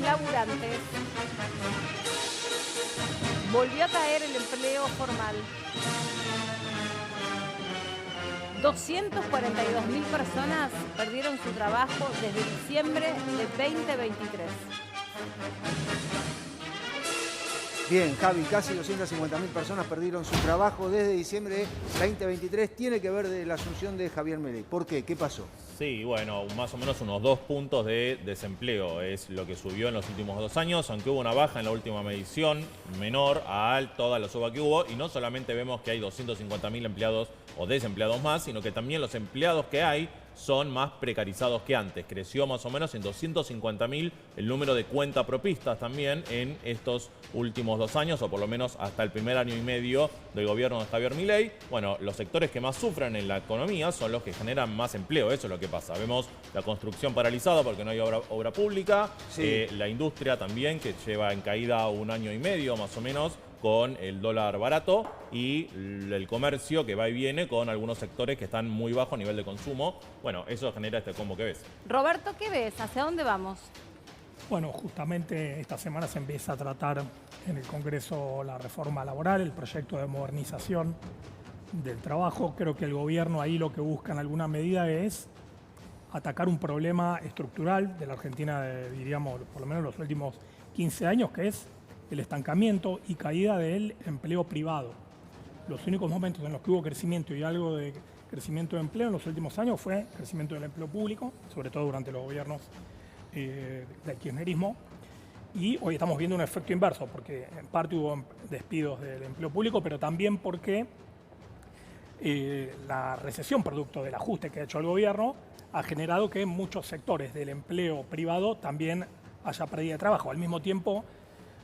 laburantes. Volvió a caer el empleo formal. 242.000 personas perdieron su trabajo desde diciembre de 2023. Bien, Javi, casi 250.000 personas perdieron su trabajo desde diciembre de 2023. Tiene que ver de la asunción de Javier Milei. ¿Por qué? ¿Qué pasó? Sí, bueno, más o menos unos 2 puntos de desempleo es lo que subió en los últimos 2 años, aunque hubo una baja en la última medición, menor a toda la suba que hubo, y no solamente vemos que hay 250.000 empleados o desempleados más, sino que también los empleados que hay son más precarizados que antes. Creció más o menos en 250.000 el número de cuentapropistas también en estos últimos 2 años, o por lo menos hasta el primer año y medio del gobierno de Javier Milei. Bueno, los sectores que más sufren en la economía son los que generan más empleo, eso es lo que pasa. Vemos la construcción paralizada porque no hay obra pública, sí. La industria también, que lleva en caída 1 año y medio más o menos, con el dólar barato, y el comercio que va y viene con algunos sectores que están muy bajo a nivel de consumo. Bueno, eso genera este combo que ves. Roberto, ¿qué ves? ¿Hacia dónde vamos? Bueno, justamente esta semana se empieza a tratar en el Congreso la reforma laboral, el proyecto de modernización del trabajo. Creo que el gobierno ahí lo que busca en alguna medida es atacar un problema estructural de la Argentina, diríamos, por lo menos los últimos 15 años, que es el estancamiento y caída del empleo privado. Los únicos momentos en los que hubo crecimiento y algo de crecimiento de empleo en los últimos años fue crecimiento del empleo público, sobre todo durante los gobiernos del kirchnerismo. Y hoy estamos viendo un efecto inverso, porque en parte hubo despidos del empleo público, pero también porque la recesión producto del ajuste que ha hecho el gobierno ha generado que en muchos sectores del empleo privado también haya pérdida de trabajo. Al mismo tiempo,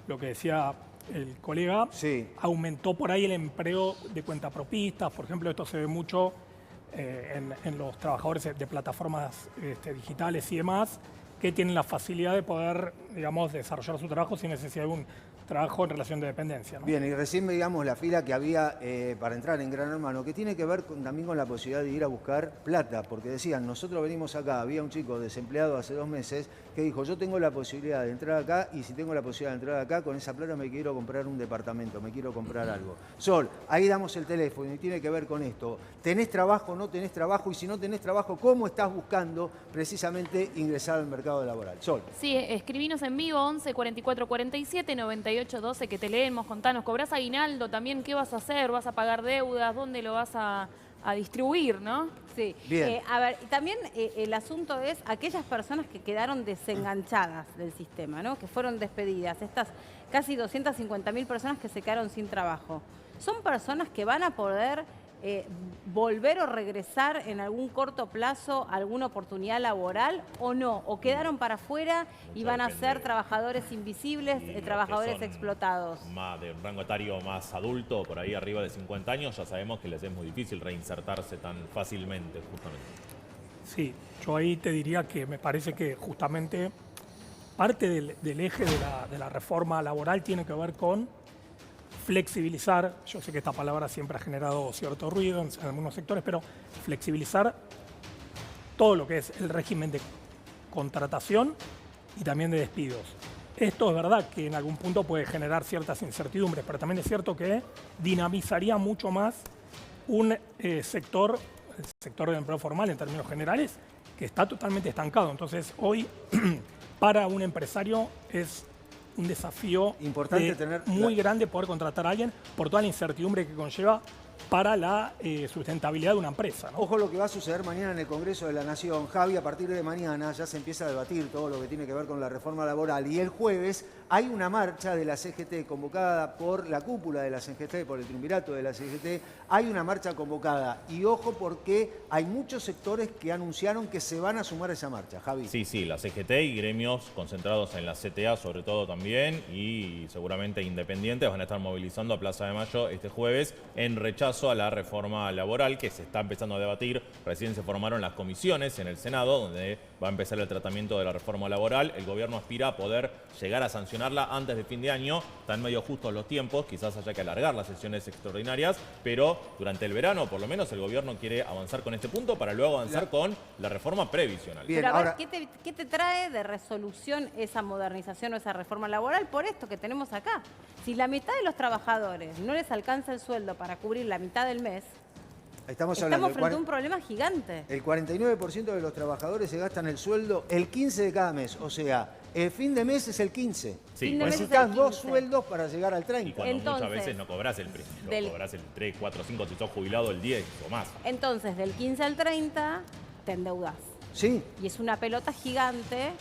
lo que decía el colega, sí, aumentó por ahí el empleo de cuentapropistas. Por ejemplo, esto se ve mucho en los trabajadores de plataformas digitales y demás, que tienen la facilidad de poder, digamos, desarrollar su trabajo sin necesidad de un trabajo en relación de dependencia, ¿no? Bien, y recién veíamos la fila que había para entrar en Gran Hermano, que tiene que ver también con la posibilidad de ir a buscar plata, porque decían, nosotros venimos acá, había un chico desempleado hace 2 meses que dijo, yo tengo la posibilidad de entrar acá, y si tengo la posibilidad de entrar acá, con esa plata me quiero comprar un departamento, me quiero comprar algo. Sol, ahí damos el teléfono y tiene que ver con esto. ¿Tenés trabajo, no tenés trabajo? Y si no tenés trabajo, ¿cómo estás buscando precisamente ingresar al mercado laboral? Sol. Sí, escribinos en vivo, 11 44 47 98 12, que te leemos, contanos. ¿Cobrás aguinaldo también? ¿Qué vas a hacer? ¿Vas a pagar deudas? ¿Dónde lo vas a distribuir, no? Sí. Bien. A ver, y también el asunto es aquellas personas que quedaron desenganchadas del sistema, ¿no? Que fueron despedidas. Estas casi 250.000 personas que se quedaron sin trabajo. ¿Son personas que van a poder volver o regresar en algún corto plazo a alguna oportunidad laboral o no? ¿O quedaron para afuera y van a ser trabajadores invisibles, trabajadores explotados? Más de un rango etario más adulto, por ahí arriba de 50 años, ya sabemos que les es muy difícil reinsertarse tan fácilmente, justamente. Sí, yo ahí te diría que me parece que justamente parte del eje de la reforma laboral tiene que ver con flexibilizar. Yo sé que esta palabra siempre ha generado cierto ruido en algunos sectores, pero flexibilizar todo lo que es el régimen de contratación y también de despidos. Esto es verdad que en algún punto puede generar ciertas incertidumbres, pero también es cierto que dinamizaría mucho más un sector, el sector del empleo formal en términos generales, que está totalmente estancado. Entonces hoy para un empresario es un desafío Importante muy grande poder contratar a alguien por toda la incertidumbre que conlleva para la sustentabilidad de una empresa, ¿no? Ojo lo que va a suceder mañana en el Congreso de la Nación. Javi, a partir de mañana ya se empieza a debatir todo lo que tiene que ver con la reforma laboral. Y el jueves hay una marcha de la CGT convocada por la cúpula de la CGT, por el triunvirato de la CGT. Hay una marcha convocada. Y ojo porque hay muchos sectores que anunciaron que se van a sumar a esa marcha. Javi. Sí, la CGT y gremios concentrados en la CTA sobre todo también, y seguramente independientes van a estar movilizando a Plaza de Mayo este jueves en rechazo rechazo a la reforma laboral que se está empezando a debatir. Recién se formaron las comisiones en el Senado, donde va a empezar el tratamiento de la reforma laboral. El gobierno aspira a poder llegar a sancionarla antes de fin de año. Están medio justos los tiempos, quizás haya que alargar las sesiones extraordinarias, pero durante el verano, por lo menos, el gobierno quiere avanzar con este punto para luego avanzar con la reforma previsional. Bien, Pero a ver, ahora- ¿qué te trae de resolución esa modernización o esa reforma laboral por esto que tenemos acá? Si la mitad de los trabajadores no les alcanza el sueldo para cubrir la mitad del mes, Estamos hablando estamos frente a un problema gigante. el 49% de los trabajadores se gastan el sueldo el 15 de cada mes. O sea, el fin de mes es el 15 Sí, Fin de mes es el necesitas 2 15. sueldos para llegar al Y 30. cuando muchas Entonces, veces no cobras el primero, del- cobras el 3, 4, 5, si sos jubilado el 10 o más. Entonces, del 15 al 30, te endeudás. Sí, Y es una pelota gigante,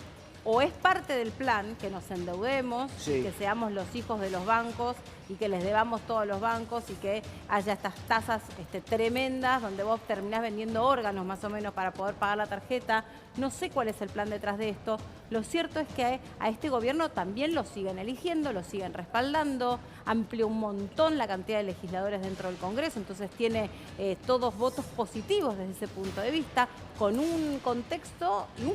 o es parte del plan que nos endeudemos, Sí. que seamos los hijos de los bancos y que les debamos todos los bancos y que haya estas tasas tremendas donde vos terminás vendiendo órganos más o menos para poder pagar la tarjeta. No sé cuál es el plan detrás de esto. Lo cierto es que a este gobierno también lo siguen eligiendo, lo siguen respaldando, amplió un montón la cantidad de legisladores dentro del Congreso, entonces tiene todos votos positivos desde ese punto de vista, con un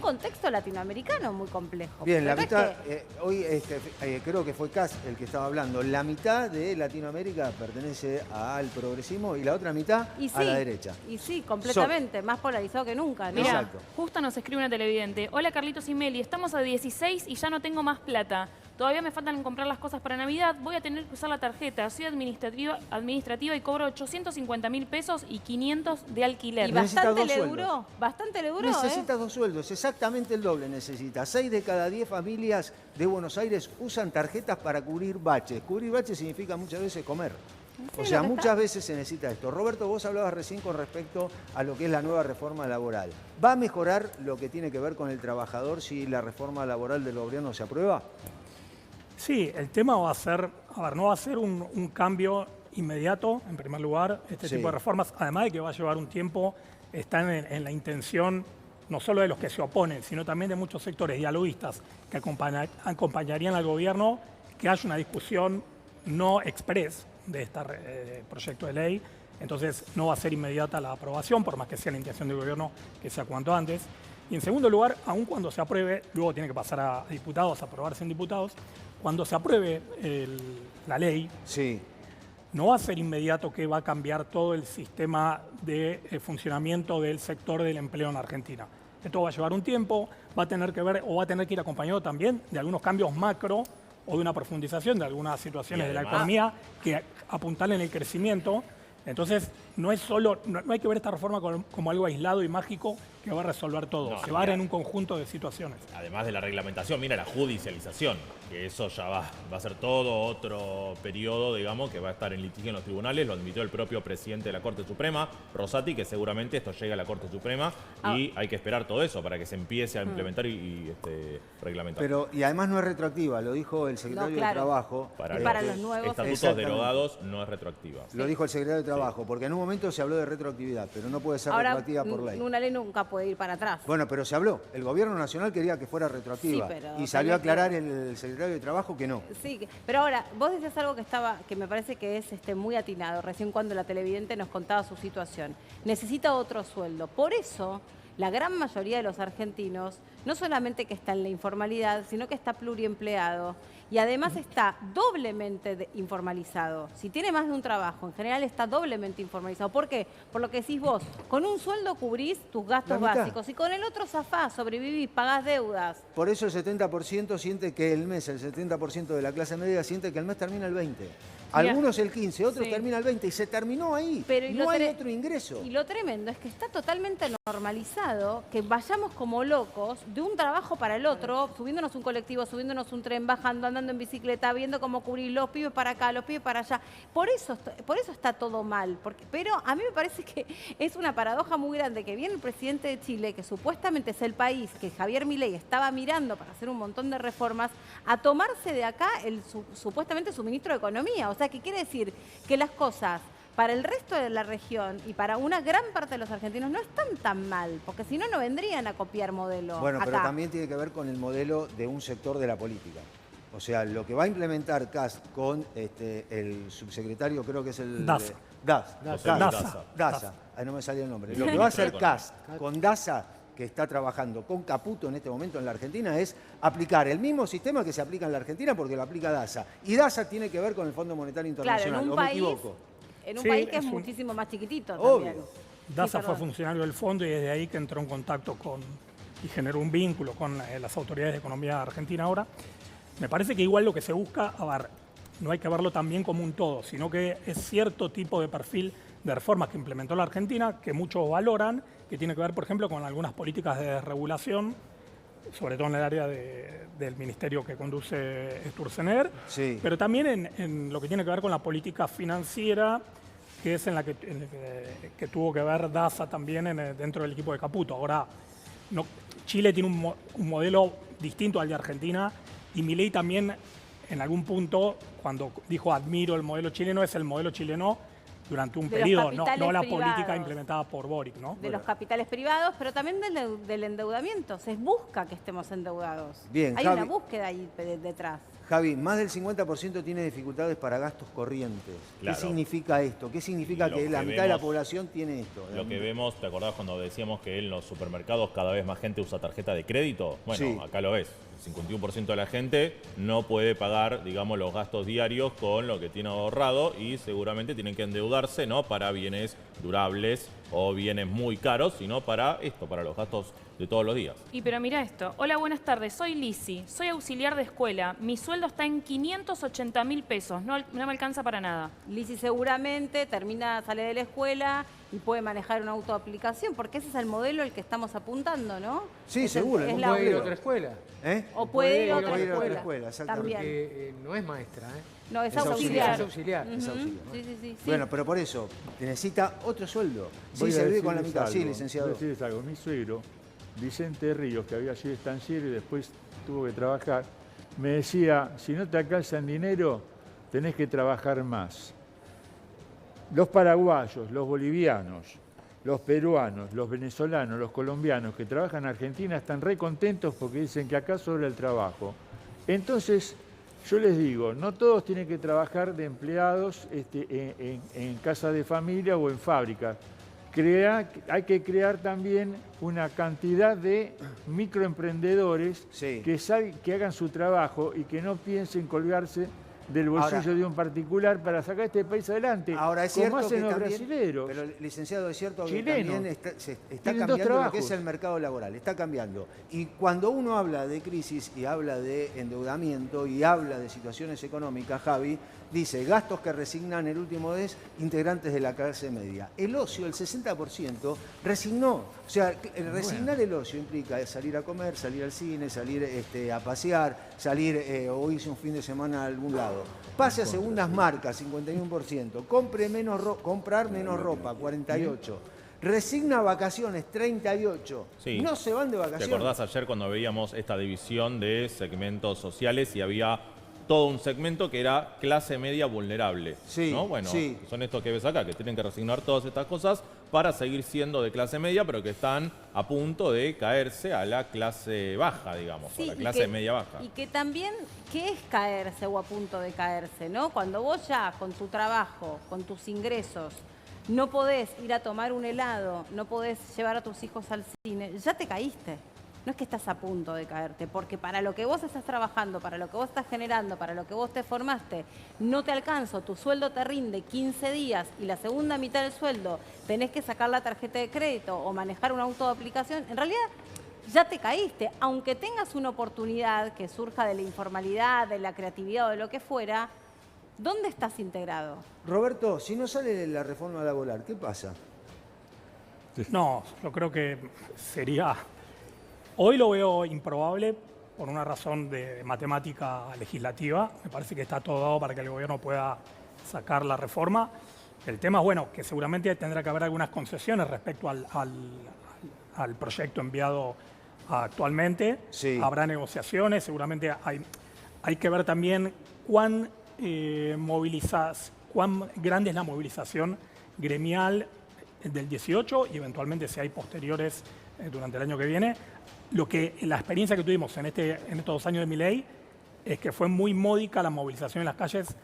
contexto latinoamericano muy complejo. bien, la Pero es mitad, hoy creo que fue Kass el que estaba hablando, la mitad de Latinoamérica pertenece al progresismo y la otra mitad Y a la derecha. Y sí, completamente, más polarizado que nunca, ¿no? Mira, Exacto. justo nos escribe una televidente. Hola Carlitos y Meli, estamos a 16 y ya no tengo más plata. Todavía me faltan comprar las cosas para Navidad. Voy a tener que usar la tarjeta. Soy administrativa y cobro 850.000 pesos y 500 de alquiler. Y Necesita bastante dos le sueldos. duró, bastante le duró, Necesitas 2 sueldos, exactamente el doble necesita. 6 de cada 10 familias de Buenos Aires usan tarjetas para cubrir baches. Cubrir baches significa muchas veces comer. O sea, lo que muchas veces se necesita esto. Roberto, vos hablabas recién con respecto a lo que es la nueva reforma laboral. ¿Va a mejorar lo que tiene que ver con el trabajador si la reforma laboral del gobierno se aprueba? Sí, el tema va a ser, no va a ser un cambio inmediato, en primer lugar, este Sí. tipo de reformas, además de que va a llevar un tiempo, están en la intención no solo de los que se oponen, sino también de muchos sectores dialoguistas que acompañarían al gobierno, que haya una discusión no express de este proyecto de ley. Entonces no va a ser inmediata la aprobación, por más que sea la intención del gobierno que sea cuanto antes. Y en segundo lugar, aun cuando se apruebe, luego tiene que pasar a diputados, a aprobarse en diputados, cuando se apruebe la ley, Sí. no va a ser inmediato que va a cambiar todo el sistema de funcionamiento del sector del empleo en Argentina. Esto va a llevar un tiempo, va a tener que ver o va a tener que ir acompañado también de algunos cambios macro o de una profundización de algunas situaciones de la además- economía que apuntalen el crecimiento. Entonces, no hay que ver esta reforma como algo aislado y mágico que va a resolver todo. No, Se va a dar mira. en un conjunto de situaciones. Además de la reglamentación, mira la judicialización, que eso ya va a ser todo otro periodo, digamos, que va a estar en litigio en los tribunales. Lo admitió el propio presidente de la Corte Suprema, Rosati, que seguramente esto llega a la Corte Suprema y hay que esperar todo eso para que se empiece a implementar y reglamentar. Pero, y además no es retroactiva, lo dijo el secretario claro. de Trabajo. Y para los nuevos estatutos Exactamente. derogados no es retroactiva. Lo dijo el secretario de Trabajo, porque en un momento se habló de retroactividad, pero no puede ser Ahora, retroactiva por ley. una ley nunca puede ir para atrás. Bueno, pero se habló. El gobierno nacional quería que fuera retroactiva. Sí, pero y salió a tenía que- aclarar el secretario de Trabajo que no. Sí, pero ahora, vos decías algo que me parece que es muy atinado, recién cuando la televidente nos contaba su situación. Necesita otro sueldo. Por eso, la gran mayoría de los argentinos, no solamente que está en la informalidad, sino que está pluriempleado y además está doblemente informalizado. Si tiene más de un trabajo, en general está doblemente informalizado. ¿Por qué? Por lo que decís vos, con un sueldo cubrís tus gastos La mitad. básicos y con el otro zafás, sobrevivís, pagás deudas. Por eso el 70% siente que el mes, el 70% de la clase media siente que el mes termina el 20. Algunos el 15, otros Sí. termina el 20 y se terminó ahí. Pero y no lo hay tre- otro ingreso. Y lo tremendo es que está totalmente normalizado que vayamos como locos de un trabajo para el otro, subiéndonos un colectivo, subiéndonos un tren, bajando, andando en bicicleta, viendo cómo cubrir los pibes para acá, los pibes para allá. Por eso está todo mal. Pero a mí me parece que es una paradoja muy grande que viene el presidente de Chile, que supuestamente es el país que Javier Milei estaba mirando para hacer un montón de reformas, a tomarse de acá supuestamente su ministro de Economía. O sea, que quiere decir que las cosas para el resto de la región y para una gran parte de los argentinos no están tan mal, porque si no, no vendrían a copiar modelo Bueno, pero acá. también tiene que ver con el modelo de un sector de la política. O sea, lo que va a implementar Kast con el subsecretario, creo que es el Daza. DASA. Ahí no me salía el nombre. Lo que va a hacer CAS con DASA, que está trabajando con Caputo en este momento en la Argentina, es aplicar el mismo sistema que se aplica en la Argentina porque lo aplica DASA. Y DASA tiene que ver con el Fondo Monetario Internacional, claro, ¿o me equivoco? En un Sí, país que es es un- muchísimo más chiquitito Obvio. también. DASA Sí, fue perdón. funcionario del fondo y desde ahí que entró en contacto y generó un vínculo con las autoridades de economía argentina ahora. Me parece que igual lo que se busca, a ver, no hay que verlo también como un todo, sino que es cierto tipo de perfil de reformas que implementó la Argentina que muchos valoran, que tiene que ver, por ejemplo, con algunas políticas de desregulación, sobre todo en el área del ministerio que conduce Sturzenegger, Sí. pero también en lo que tiene que ver con la política financiera, que es en la que tuvo que ver DASA también dentro del equipo de Caputo. Ahora, Chile tiene un modelo distinto al de Argentina y Milei también, en algún punto, cuando dijo admiro el modelo chileno, es el modelo chileno durante un De los periodo, no capitales la privados. política implementada por Boric, ¿no? De los capitales privados, pero también del endeudamiento. Se busca que estemos endeudados. Bien, Hay Javi. una búsqueda ahí detrás. Javi, más del 50% tiene dificultades para gastos corrientes. Claro. ¿Qué significa esto? ¿Qué significa Lo que la que mitad de la vemos- población tiene esto? Lo que vemos, ¿te acordás cuando decíamos que en los supermercados cada vez más gente usa tarjeta de crédito? Bueno, Sí. acá lo ves. El 51% de la gente no puede pagar, digamos, los gastos diarios con lo que tiene ahorrado y seguramente tienen que endeudarse, no para bienes durables o bienes muy caros, sino para esto, para los gastos de todos los días. Y pero mira esto. Hola, buenas tardes. Soy Lisi. Soy auxiliar de escuela. Mi sueldo está en 580.000 pesos. No me alcanza para nada. Lisi seguramente sale de la escuela y puede manejar una autoaplicación, porque ese es el modelo al que estamos apuntando, ¿no? Sí, Es seguro, es en un la- Puede ir a modelo. otra escuela. ¿Eh? O puede ir a otra puede ir a otra escuela. escuela, exactamente. También. Que no es maestra, ¿eh? No, es Es auxiliar. auxiliar. Es auxiliar. Es Ujú. auxiliar, ¿no? Sí, sí, sí. Bueno, pero por eso necesita otro sueldo. Voy Sí, a se vive con la decirles mitad. Sí, algo, licenciado. voy a decirles algo. Mi suegro, Vicente Ríos, que había sido estanciero y después tuvo que trabajar, me decía, si no te alcanza en dinero, tenés que trabajar más. Los paraguayos, los bolivianos, los peruanos, los venezolanos, los colombianos que trabajan en Argentina están re contentos porque dicen que acá sobra el trabajo. Entonces, yo les digo, no todos tienen que trabajar de empleados en casa de familia o en fábricas. Hay que crear también una cantidad de microemprendedores Sí. que hagan su trabajo y que no piensen colgarse del bolsillo Ahora- de un particular para sacar este país adelante, Ahora es como cierto hacen que los también, brasileros. pero licenciado, es cierto que Chilenos. también está Tienen dos cambiando lo que trabajos. es el mercado laboral, está cambiando. Y cuando uno habla de crisis y habla de endeudamiento y habla de situaciones económicas, Javi, dice gastos que resignan el último mes integrantes de la clase media. El ocio, el 60%, resignó. O sea, el resignar el ocio implica salir a comer, salir al cine, salir a pasear, salir o irse un fin de semana a algún lado. Pase a segundas marcas, 51%. Comprar menos ropa, 48%. Resigna vacaciones, 38%. Sí. No se van de ¿Te vacaciones. acordás ayer cuando veíamos esta división de segmentos sociales y había todo un segmento que era clase media vulnerable? Sí, ¿no? Bueno, sí. son estos que ves acá, que tienen que resignar todas estas cosas para seguir siendo de clase media, pero que están a punto de caerse a la clase baja, digamos, Sí, a la y clase que- media baja. Y que también, ¿qué es caerse o a punto de caerse, no? Cuando vos ya con tu trabajo, con tus ingresos, no podés ir a tomar un helado, no podés llevar a tus hijos al cine, ya te caíste. No es que estás a punto de caerte, porque para lo que vos estás trabajando, para lo que vos estás generando, para lo que vos te formaste, no te alcanza, tu sueldo te rinde 15 días y la segunda mitad del sueldo tenés que sacar la tarjeta de crédito o manejar una autoaplicación, en realidad ya te caíste. Aunque tengas una oportunidad que surja de la informalidad, de la creatividad o de lo que fuera, ¿dónde estás integrado? Roberto, si no sale la reforma laboral, ¿qué pasa? No, yo creo que sería... Hoy lo veo improbable por una razón de matemática legislativa. Me parece que está todo dado para que el gobierno pueda sacar la reforma. El tema es, bueno, que seguramente tendrá que haber algunas concesiones respecto al proyecto enviado actualmente. Sí. Habrá negociaciones, seguramente hay que ver también cuán grande es la movilización gremial del 18 y eventualmente si hay posteriores durante el año que viene. La experiencia que tuvimos en estos 2 años de Milei es que fue muy módica la movilización en las calles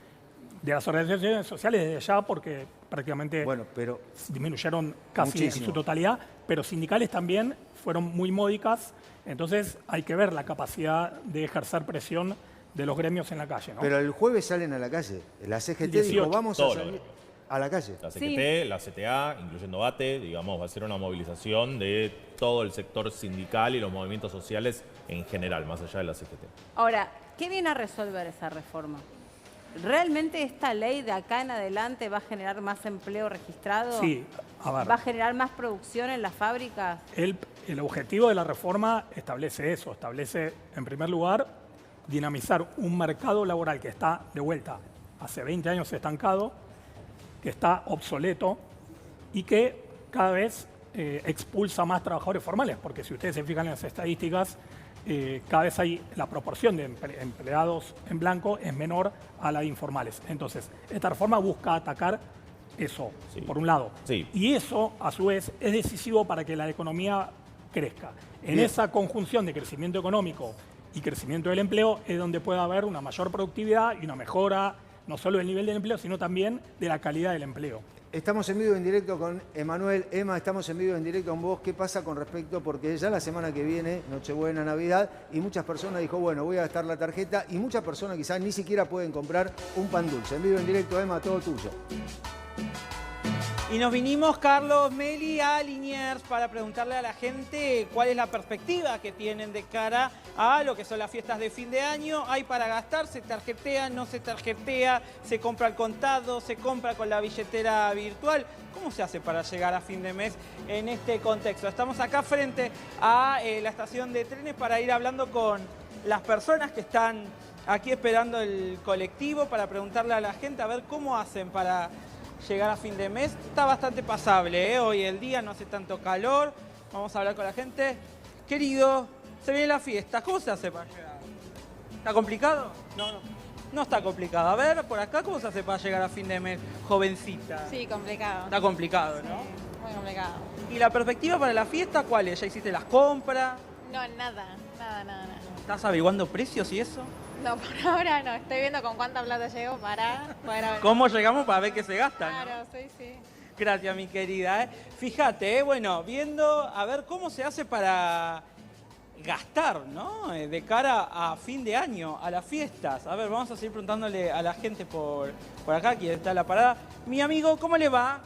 de las organizaciones sociales desde ya, porque prácticamente Bueno, pero disminuyeron casi en muchísimo. su totalidad, pero sindicales también fueron muy módicas, entonces hay que ver la capacidad de ejercer presión de los gremios en la calle, ¿no? Pero el jueves salen a la calle. La CGT 18. dijo, vamos a Todos salir los a la calle. La CGT, Sí. la CTA, incluyendo ATE, digamos, va a ser una movilización de todo el sector sindical y los movimientos sociales en general, más allá de la CGT. Ahora, ¿qué viene a resolver esa reforma? ¿Realmente esta ley de acá en adelante va a generar más empleo registrado? Sí, a ver. ¿Va a generar más producción en las fábricas? El objetivo de la reforma establece eso, establece, en primer lugar, dinamizar un mercado laboral que está, de vuelta, hace 20 años estancado, que está obsoleto y que cada vez expulsa más trabajadores formales, porque si ustedes se fijan en las estadísticas, cada vez hay la proporción de empleados en blanco es menor a la de informales. Entonces, esta reforma busca atacar eso, Sí. por un lado. Sí. Y eso, a su vez, es decisivo para que la economía crezca. En Bien. esa conjunción de crecimiento económico y crecimiento del empleo es donde puede haber una mayor productividad y una mejora no solo del nivel del empleo, sino también de la calidad del empleo. Estamos en vivo en directo con Emanuel. Emma, estamos en vivo en directo con vos. ¿Qué pasa con respecto? Porque ya la semana que viene, Nochebuena, Navidad, y muchas personas dijo, bueno, voy a gastar la tarjeta, y muchas personas quizás ni siquiera pueden comprar un pan dulce. En vivo en directo, Emma, todo tuyo. Y nos vinimos, Carlos, Meli, a Liniers para preguntarle a la gente cuál es la perspectiva que tienen de cara a lo que son las fiestas de fin de año. ¿Hay para gastar? ¿Se tarjetea? ¿No se tarjetea? ¿Se compra al contado? ¿Se compra con la billetera virtual? ¿Cómo se hace para llegar a fin de mes en este contexto? Estamos acá frente a la estación de trenes para ir hablando con las personas que están aquí esperando el colectivo para preguntarle a la gente a ver cómo hacen para llegar a fin de mes. Está bastante pasable, ¿eh? Hoy el día no hace tanto calor. Vamos a hablar con la gente. Querido, se viene la fiesta. ¿Cómo se hace para llegar? ¿Está complicado? No está complicado. A ver, por acá, ¿cómo se hace para llegar a fin de mes, jovencita? Sí, complicado. Está complicado, ¿no? Muy complicado. ¿Y la perspectiva para la fiesta cuál es? ¿Ya hiciste las compras? No, nada. ¿Estás averiguando precios y eso? No, por ahora no. Estoy viendo con cuánta plata llego para poder ver. ¿Cómo llegamos para ver qué se gasta? ¿no? Claro, sí. Gracias, mi querida. Fíjate, bueno, viendo a ver cómo se hace para gastar, ¿no? De cara a fin de año, a las fiestas. A ver, vamos a seguir preguntándole a la gente por acá, aquí está la parada. Mi amigo, ¿cómo le va?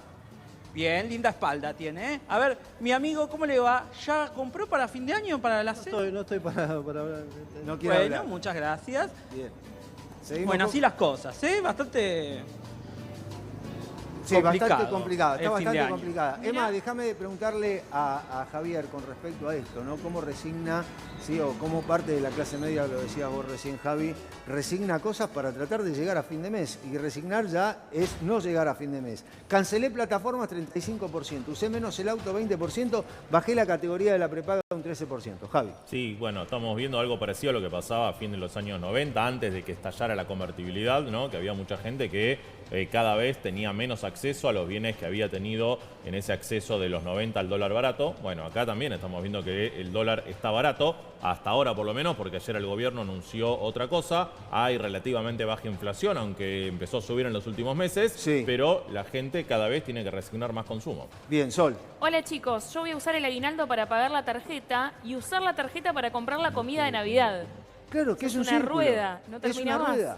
Bien, linda espalda tiene, ¿eh? A ver, mi amigo, ¿cómo le va? ¿Ya compró para fin de año, para la cena? No estoy para hablar. No quiero Bueno, hablar. muchas gracias. Bien. Seguimos Bueno, con- así las cosas, ¿eh? Bastante... Sí, complicado bastante complicada, está el fin de bastante año. complicada. Emma, déjame preguntarle a Javier con respecto a esto, ¿no? ¿Cómo resigna, sí, o cómo parte de la clase media, lo decías vos recién, Javi, resigna cosas para tratar de llegar a fin de mes? Y resignar ya es no llegar a fin de mes. Cancelé plataformas 35%, usé menos el auto 20%, bajé la categoría de la prepaga un 13%. Javi. Sí, bueno, estamos viendo algo parecido a lo que pasaba a fin de los años 90, antes de que estallara la convertibilidad, ¿no? Que había mucha gente que cada vez tenía menos acceso a los bienes que había tenido en ese acceso de los 90 al dólar barato. Bueno, acá también estamos viendo que el dólar está barato, hasta ahora por lo menos, porque ayer el gobierno anunció otra cosa. Hay relativamente baja inflación, aunque empezó a subir en los últimos meses, Sí. pero la gente cada vez tiene que resignar más consumo. Bien, Sol. Hola chicos, yo voy a usar el aguinaldo para pagar la tarjeta y usar la tarjeta para comprar la comida de Navidad. Claro, que Es es un una círculo. rueda, no Es termina una más. rueda.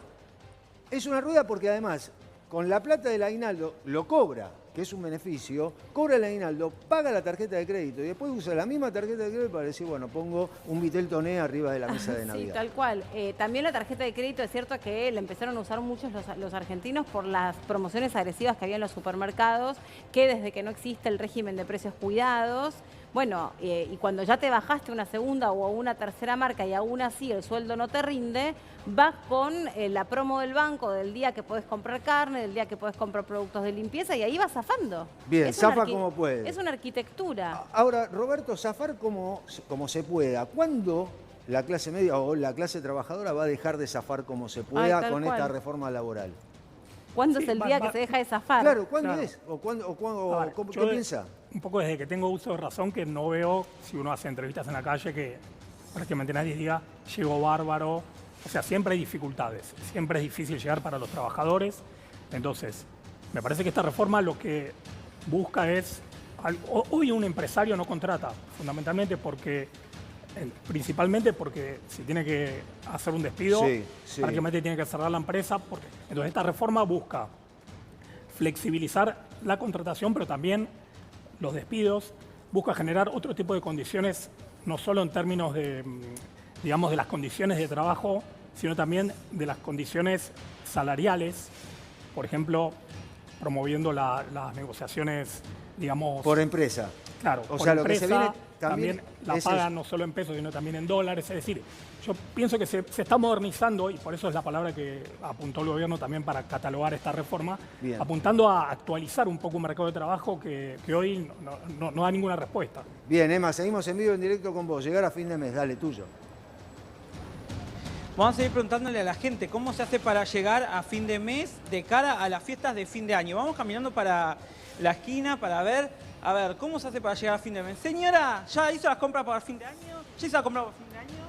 Es una rueda porque además, con la plata del aguinaldo, lo cobra, que es un beneficio, cobra el aguinaldo, paga la tarjeta de crédito y después usa la misma tarjeta de crédito para decir, bueno, pongo un Vitel Toné arriba de la mesa de Sí, Navidad. tal cual. También la tarjeta de crédito es cierto que la empezaron a usar muchos los argentinos por las promociones agresivas que había en los supermercados, que desde que no existe el régimen de precios cuidados, bueno, y cuando ya te bajaste una segunda o una tercera marca y aún así el sueldo no te rinde, vas con la promo del banco del día que podés comprar carne, del día que podés comprar productos de limpieza y ahí vas zafando. Bien, Es una zafa como puede. Es una arquitectura. Ahora, Roberto, zafar como se pueda. ¿Cuándo la clase media o la clase trabajadora va a dejar de zafar como se pueda tal con cual. esta reforma laboral? ¿Cuándo Sí, es el día que se deja de zafar? Claro, ¿cuándo Claro. es? A ver, ¿Qué yo piensa? Un poco desde que tengo uso de razón que no veo, si uno hace entrevistas en la calle, que prácticamente nadie diga, llegó bárbaro. O sea, siempre hay dificultades, siempre es difícil llegar para los trabajadores. Entonces, me parece que esta reforma lo que busca es... Hoy un empresario no contrata, fundamentalmente principalmente porque si tiene que hacer un despido, prácticamente tiene que cerrar la empresa. Entonces, esta reforma busca flexibilizar la contratación, pero también los despidos, busca generar otro tipo de condiciones, no solo en términos de, digamos, de las condiciones de trabajo, sino también de las condiciones salariales, por ejemplo, promoviendo las negociaciones, digamos... Por empresa. Claro, o por sea, empresa, lo que se viene también la pagan no solo en pesos, sino también en dólares. Es decir, yo pienso que se está modernizando, y por eso es la palabra que apuntó el gobierno también para catalogar esta reforma, apuntando a actualizar un poco un mercado de trabajo que hoy no da ninguna respuesta. Bien, Emma, seguimos en vivo, en directo con vos. Llegar a fin de mes, dale, tuyo. Vamos a seguir preguntándole a la gente cómo se hace para llegar a fin de mes de cara a las fiestas de fin de año. Vamos caminando para la esquina para ver, a ver, ¿cómo se hace para llegar a fin de mes? Señora, ¿ya hizo las compras para fin de año? ¿Ya hizo la compra para fin de año?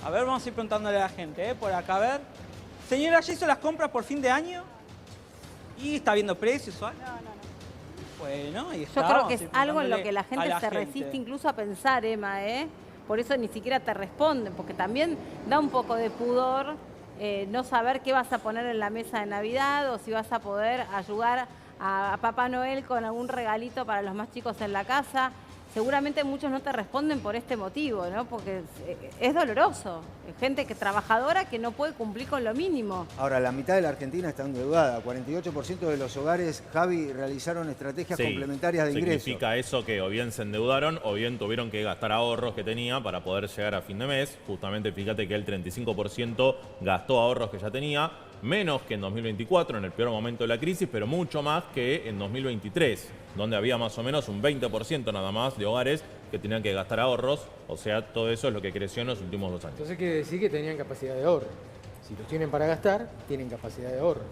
A ver, vamos a ir preguntándole a la gente, por acá, a ver. Señora, ¿ya hizo las compras por fin de año? ¿Y está viendo precios o algo? No. Bueno, ahí está. Yo creo que Vamos a es ir algo en lo preguntándole que la a gente se resiste incluso a pensar, Emma, ¿eh? Por eso ni siquiera te responden, porque también da un poco de pudor no saber qué vas a poner en la mesa de Navidad o si vas a poder ayudar a Papá Noel con algún regalito para los más chicos en la casa. Seguramente muchos no te responden por este motivo, ¿no? Porque es doloroso. Gente trabajadora que no puede cumplir con lo mínimo. Ahora, la mitad de la Argentina está endeudada. 48% de los hogares, Javi, realizaron estrategias complementarias de ingreso. Significa eso que o bien se endeudaron o bien tuvieron que gastar ahorros que tenía para poder llegar a fin de mes. Justamente fíjate que el 35% gastó ahorros que ya tenía, menos que en 2024, en el peor momento de la crisis, pero mucho más que en 2023, donde había más o menos un 20% nada más de hogares que tenían que gastar ahorros. O sea, todo eso es lo que creció en los últimos 2 años. Entonces quiere decir que tenían capacidad de ahorro. Si los tienen para gastar, tienen capacidad de ahorro.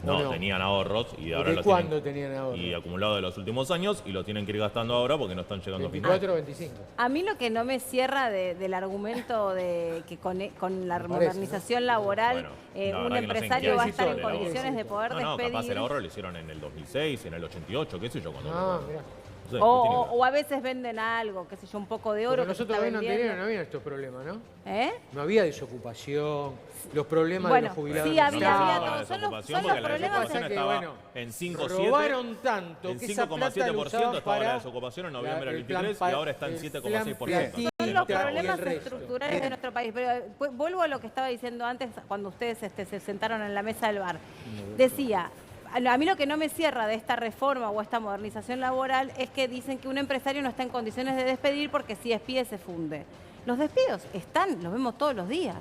No, tenían ahorros y ahora ¿De cuándo tenían ahorros? Y acumulado de los últimos años y lo tienen que ir gastando ahora porque no están llegando a fin de 24 o 25. A mí lo que no me cierra del argumento de que con la modernización laboral un empresario va a estar en condiciones de poder despedir. No, capaz el ahorro lo hicieron en el 2006, en el 88, qué sé yo. Mirá. O a veces venden algo, qué sé yo, un poco de oro. Porque nosotros no había estos problemas, ¿no? ¿Eh? No había desocupación, los problemas de los jubilados. Sí, había todo. Son los porque la problemas desocupación estaba en 5,7%. Robaron tanto en que esa plata 5,7% estaba la desocupación en noviembre del 23 y ahora está en 7,6%. Son los problemas estructurales de nuestro país. Pero vuelvo a lo que estaba diciendo antes cuando ustedes se sentaron en la mesa del bar. Decía... A mí lo que no me cierra de esta reforma o esta modernización laboral es que dicen que un empresario no está en condiciones de despedir porque si despide se funde. Los despidos están, los vemos todos los días.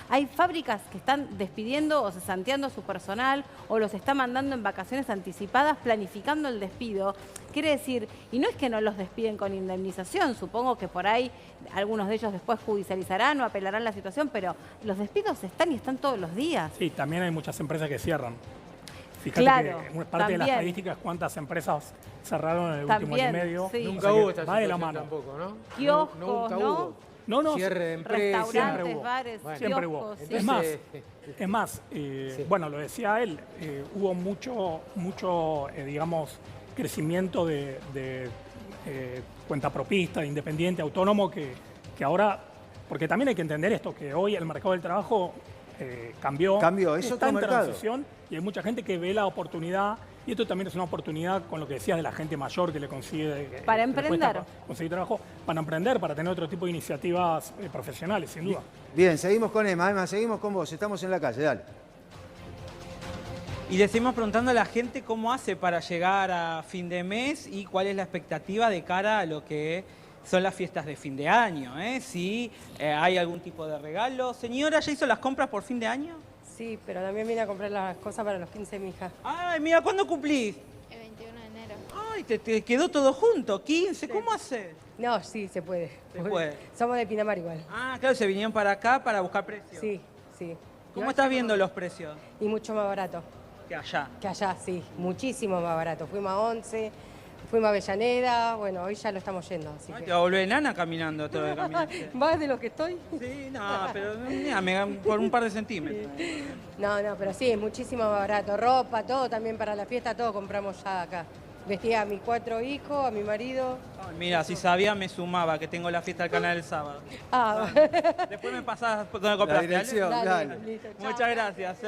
Hay fábricas que están despidiendo o cesanteando a su personal o los están mandando en vacaciones anticipadas planificando el despido. Quiere decir, y no es que no los despiden con indemnización, supongo que por ahí algunos de ellos después judicializarán o apelarán la situación, pero los despidos están y están todos los días. Sí, también hay muchas empresas que cierran. Fíjate que parte de las estadísticas cuántas empresas cerraron en el último año y medio. Sí. Nunca hubo esta va de la situación mano. tampoco, ¿no? Kioscos, Nunca ¿no? hubo. No, Cierre de empresas. Restaurantes, bares, siempre hubo. kioscos, sí. Es más, bueno, lo decía él, hubo mucho digamos, crecimiento de cuentapropista, de independiente, autónomo, que ahora, porque también hay que entender esto, que hoy el mercado del trabajo cambió, es está otro en mercado. transición y hay mucha gente que ve la oportunidad, y esto también es una oportunidad con lo que decías de la gente mayor que le consigue para que le emprender, cuesta conseguir trabajo, para emprender, para tener otro tipo de iniciativas profesionales, sin duda. Bien, seguimos con Emma, seguimos con vos, estamos en la calle, dale. Y le seguimos preguntando a la gente cómo hace para llegar a fin de mes y cuál es la expectativa de cara a lo que son las fiestas de fin de año, ¿eh? Si hay algún tipo de regalo. Señora, ¿ya hizo las compras por fin de año? Sí, pero también vine a comprar las cosas para los 15 de mi hija. Ay, mira, ¿cuándo cumplís? El 21 de enero. Ay, te quedó todo junto, 15, Sí. ¿cómo haces? No, sí, se puede. Se puede. Somos de Pinamar igual. Ah, claro, se vinieron para acá para buscar precios. Sí, sí. ¿Cómo estás viendo los precios? Y mucho más barato Que allá. que allá, sí. Muchísimo más barato. Fuimos a 11, fuimos a Avellaneda. Bueno, hoy ya lo estamos yendo. Así Ay, que... te va a volver enana caminando todo el camino. ¿Más de lo que estoy? Sí, no, pero mira, por un par de centímetros. No, pero sí, es muchísimo más barato. Ropa, todo también para la fiesta, todo compramos ya acá. Vestía a mis 4 hijos, a mi marido. Mira, si sabía me sumaba, que tengo la fiesta del canal el sábado. Ah, Después me pasás donde La compraste. dirección, dale. listo, chao. Muchas gracias.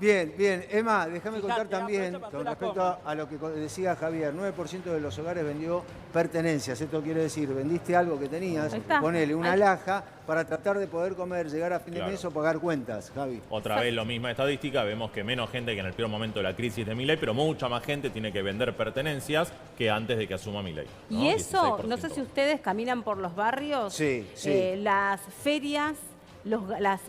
Bien, bien. Emma, déjame Fíjate, contar también, aprovecho para con hacer respecto la a lo que decía Javier, 9% de los hogares vendió pertenencias. Esto quiere decir, vendiste algo que tenías, Ahí está. ponele una alhaja para tratar de poder comer, llegar a fin de Claro. mes o pagar cuentas, Javi. Otra vez lo misma estadística, vemos que menos gente que en el peor momento de la crisis de Milei, pero mucha más gente tiene que vender pertenencias que antes de que asuma Milei, ¿no? Y eso, 16%. no sé si ustedes caminan por los barrios, Sí, sí. las ferias, las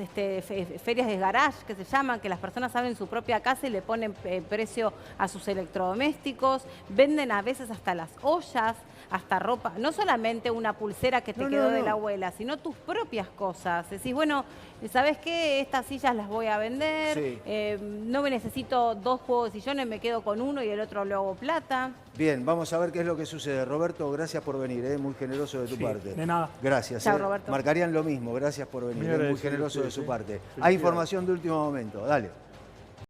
ferias de garage que se llaman, que las personas abren su propia casa y le ponen precio a sus electrodomésticos, venden a veces hasta las ollas, hasta ropa, no solamente una pulsera que te quedó de la abuela, sino tus propias cosas. Decís, bueno, ¿sabes qué? Estas sillas las voy a vender, Sí. no me necesito 2 juegos de sillones, me quedo con uno y el otro lo hago plata. Bien, vamos a ver qué es lo que sucede. Roberto, gracias por venir, muy generoso de tu Sí, parte. de nada. Gracias. Chao, Roberto. Marcarían lo mismo, gracias por venir, Muy muy agradecido generoso a de su ustedes, parte. Hay felicidades. información de último momento, dale.